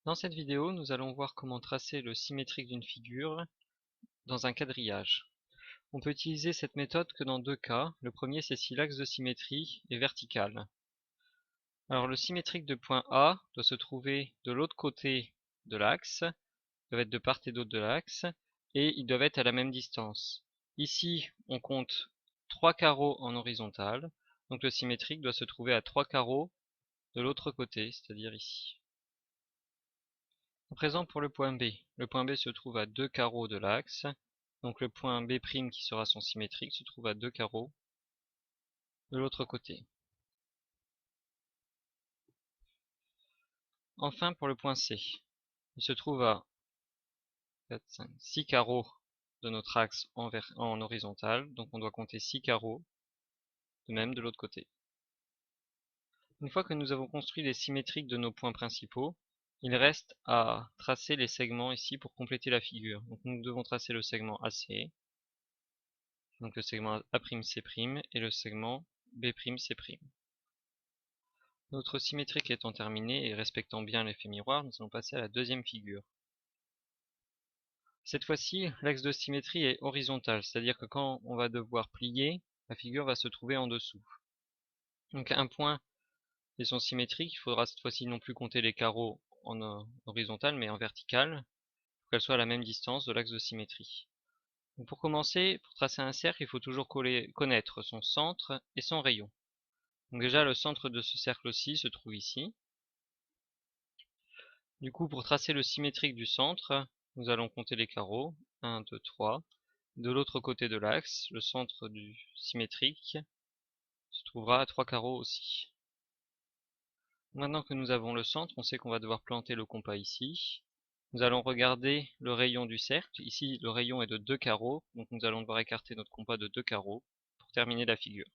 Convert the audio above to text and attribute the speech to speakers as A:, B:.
A: Dans cette vidéo, nous allons voir comment tracer le symétrique d'une figure dans un quadrillage. On peut utiliser cette méthode que dans deux cas. Le premier, c'est si l'axe de symétrie est vertical. Alors le symétrique de point A doit se trouver de l'autre côté de l'axe, doit être de part et d'autre de l'axe, et ils doivent être à la même distance. Ici, on compte 3 carreaux en horizontal, donc le symétrique doit se trouver à 3 carreaux de l'autre côté, c'est-à-dire ici. À présent pour le point B. Le point B se trouve à 2 carreaux de l'axe, donc le point B' qui sera son symétrique se trouve à 2 carreaux de l'autre côté. Enfin pour le point C. Il se trouve à 4, 5, 6 carreaux de notre axe en horizontal, donc on doit compter 6 carreaux, de même de l'autre côté. Une fois que nous avons construit les symétriques de nos points principaux, il reste à tracer les segments ici pour compléter la figure. Donc nous devons tracer le segment AC, donc le segment A'C' et le segment B'C'. Notre symétrique étant terminée et respectant bien l'effet miroir, nous allons passer à la deuxième figure. Cette fois-ci, l'axe de symétrie est horizontal, c'est-à-dire que quand on va devoir plier, la figure va se trouver en dessous. Donc un point et son symétrique, il faudra cette fois-ci non plus compter les carreaux en horizontal mais en vertical, pour qu'elles soient à la même distance de l'axe de symétrie. Donc pour commencer, pour tracer un cercle, il faut toujours connaître son centre et son rayon. Donc déjà le centre de ce cercle-ci se trouve ici. Du coup pour tracer le symétrique du centre, nous allons compter les carreaux. 1, 2, 3. De l'autre côté de l'axe, le centre du symétrique se trouvera à 3 carreaux aussi. Maintenant que nous avons le centre, on sait qu'on va devoir planter le compas ici. Nous allons regarder le rayon du cercle. Ici, le rayon est de 2 carreaux, donc nous allons devoir écarter notre compas de 2 carreaux pour terminer la figure.